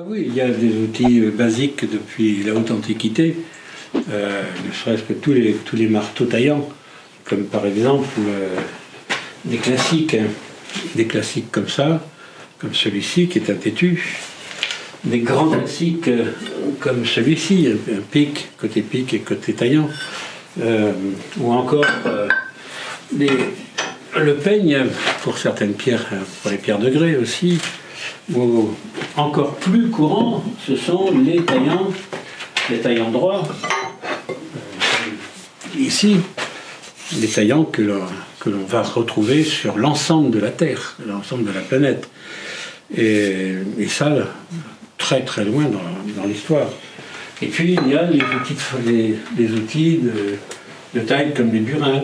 Oui, il y a des outils basiques depuis la haute antiquité, ne serait-ce que tous les marteaux taillants, comme par exemple des classiques comme ça, comme celui-ci qui est un têtu, des grands classiques comme celui-ci, un pic, côté pic et côté taillant, ou encore le peigne pour certaines pierres, pour les pierres de grès aussi, ou encore plus courant, ce sont les taillants droits. Ici, les taillants que l'on va retrouver sur l'ensemble de la Terre, l'ensemble de la planète. Et ça, très très loin dans l'histoire. Et puis il y a les outils de taille comme des burins,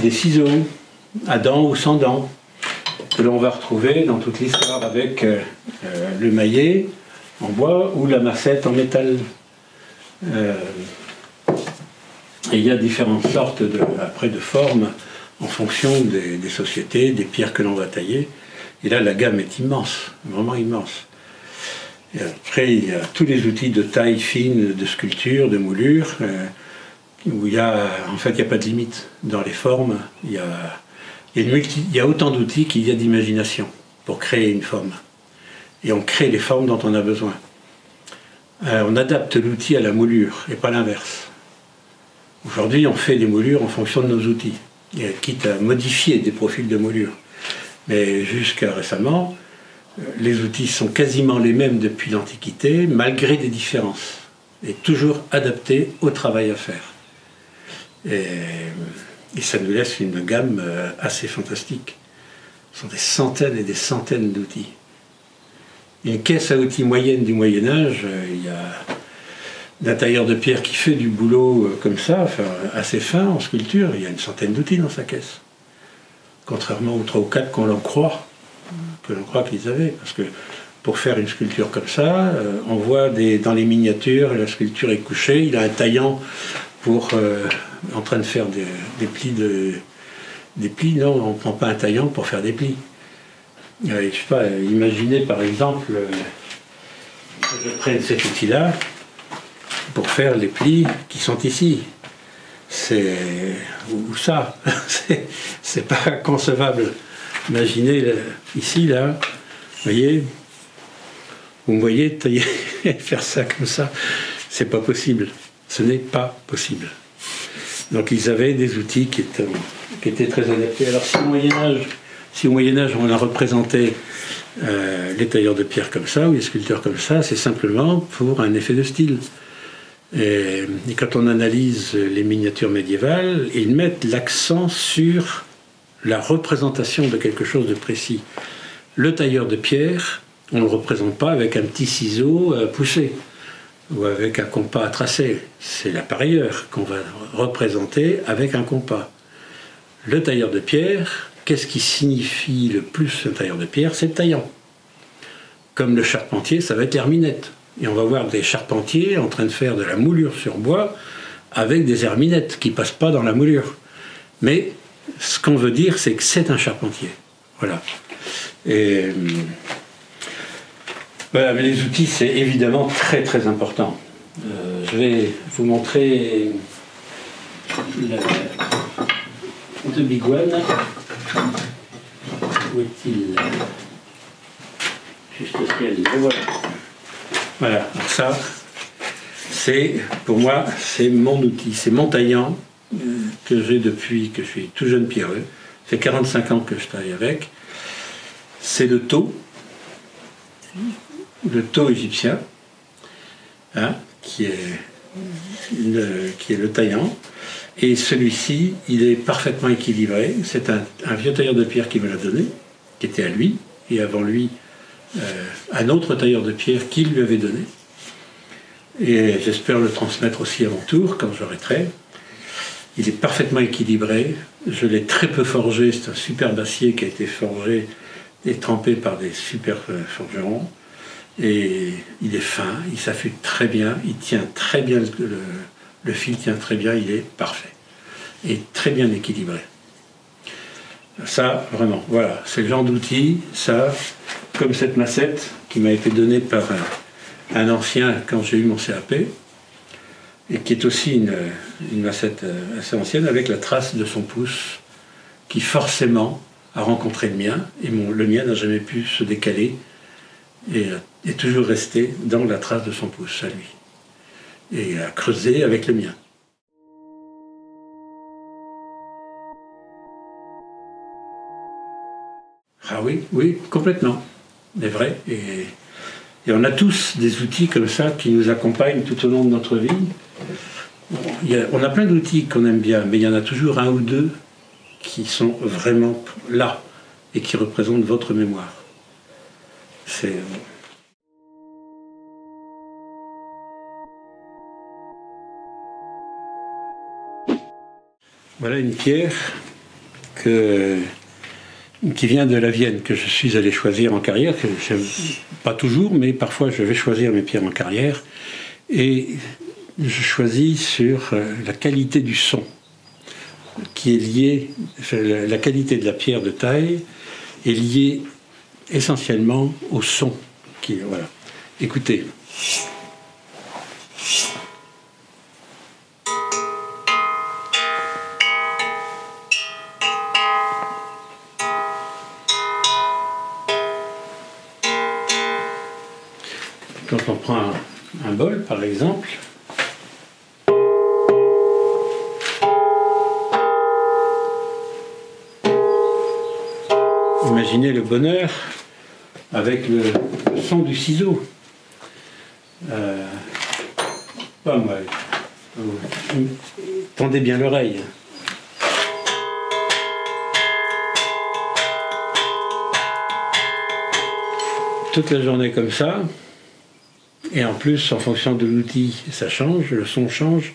des ciseaux, à dents ou sans dents, que l'on va retrouver dans toute l'histoire avec le maillet en bois ou la massette en métal. Et il y a différentes sortes de formes en fonction des sociétés, des pierres que l'on va tailler. Et là, la gamme est immense, vraiment immense. Et après, il y a tous les outils de taille fine, de sculpture, de moulure, où il n'y a pas de limite. Dans les formes, il y a autant d'outils qu'il y a d'imagination pour créer une forme. Et on crée les formes dont on a besoin. On adapte l'outil à la moulure, et pas l'inverse. Aujourd'hui, on fait des moulures en fonction de nos outils, quitte à modifier des profils de moulure. Mais jusqu'à récemment, les outils sont quasiment les mêmes depuis l'Antiquité, malgré des différences, et toujours adaptés au travail à faire. Et ça nous laisse une gamme assez fantastique. Ce sont des centaines et des centaines d'outils. Une caisse à outils moyenne du Moyen-Âge, il y a d'un tailleur de pierre qui fait du boulot comme ça, enfin, assez fin en sculpture, il y a une centaine d'outils dans sa caisse. Contrairement aux 3 ou 4 que l'on croit qu'ils avaient. Parce que pour faire une sculpture comme ça, on voit dans les miniatures, la sculpture est couchée, il a un taillant en train de faire des plis. Des plis, non, on ne prend pas un taillant pour faire des plis. Je ne sais pas, imaginez par exemple, que je prenne cet outil-là pour faire les plis qui sont ici. Ou ça, c'est pas concevable. Imaginez ici, là, vous me voyez tailler, faire ça comme ça, c'est pas possible. Ce n'est pas possible. Donc ils avaient des outils qui étaient très adaptés. Alors si au Moyen-Âge on a représenté les tailleurs de pierre comme ça, ou les sculpteurs comme ça, c'est simplement pour un effet de style. Et quand on analyse les miniatures médiévales, ils mettent l'accent sur la représentation de quelque chose de précis. Le tailleur de pierre, on ne le représente pas avec un petit ciseau à pousser ou avec un compas à tracer. C'est l'appareilleur qu'on va représenter avec un compas. Le tailleur de pierre, qu'est-ce qui signifie le plus un tailleur de pierre? C'est le taillant. Comme le charpentier, ça va être l'herminette. Et on va voir des charpentiers en train de faire de la moulure sur bois avec des herminettes qui ne passent pas dans la moulure. Mais ce qu'on veut dire, c'est que c'est un charpentier. Voilà. Et voilà, mais les outils, c'est évidemment très très important. Je vais vous montrer de Bigouane. Où est-il? Juste au ciel. Et voilà. Voilà, alors ça, pour moi, c'est mon outil, c'est mon taillant que j'ai depuis que je suis tout jeune pierreux. Ça fait 45 ans que je taille avec. C'est le tau égyptien, hein, qui est le taillant. Et celui-ci, il est parfaitement équilibré. C'est un vieux tailleur de pierre qui me l'a donné, qui était à lui, et avant lui, un autre tailleur de pierre qui lui avait donné. Et j'espère le transmettre aussi à mon tour, quand j'arrêterai. Il est parfaitement équilibré. Je l'ai très peu forgé. C'est un superbe acier qui a été forgé et trempé par des super forgerons. Et il est fin, il s'affûte très bien, il tient très bien, le fil tient très bien, il est parfait. Et très bien équilibré. Ça, vraiment, voilà, c'est le genre d'outil, ça, comme cette massette qui m'a été donnée par un ancien quand j'ai eu mon CAP, et qui est aussi une massette assez ancienne, avec la trace de son pouce, qui forcément a rencontré le mien, et le mien n'a jamais pu se décaler, et est toujours resté dans la trace de son pouce à lui, et a creusé avec le mien. Ah oui, oui, complètement, c'est vrai. Et on a tous des outils comme ça qui nous accompagnent tout au long de notre vie. On a plein d'outils qu'on aime bien, mais il y en a toujours un ou deux qui sont vraiment là et qui représentent votre mémoire. Voilà une pierre qui vient de la Vienne, que je suis allé choisir en carrière, pas toujours, mais parfois je vais choisir mes pierres en carrière, et je choisis sur la qualité du son, qui est liée, la qualité de la pierre de taille est liée essentiellement au son. Voilà. Écoutez. Quand on prend un bol, par exemple, imaginez le bonheur avec le son du ciseau. Pas mal. Tendez bien l'oreille. Toute la journée comme ça. Et en plus, en fonction de l'outil, ça change, le son change.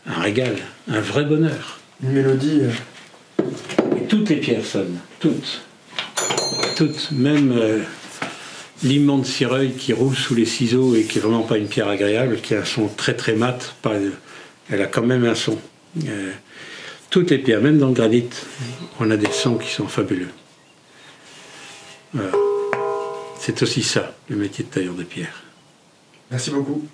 Un régal, un vrai bonheur. Une mélodie. Et toutes les pierres sonnent, toutes. Toutes, même l'immonde cireuil qui roule sous les ciseaux et qui n'est vraiment pas une pierre agréable, qui a un son très très mat, elle a quand même un son. Toutes les pierres, même dans le granit, on a des sons qui sont fabuleux. Voilà. C'est aussi ça, le métier de tailleur de pierre. Merci beaucoup.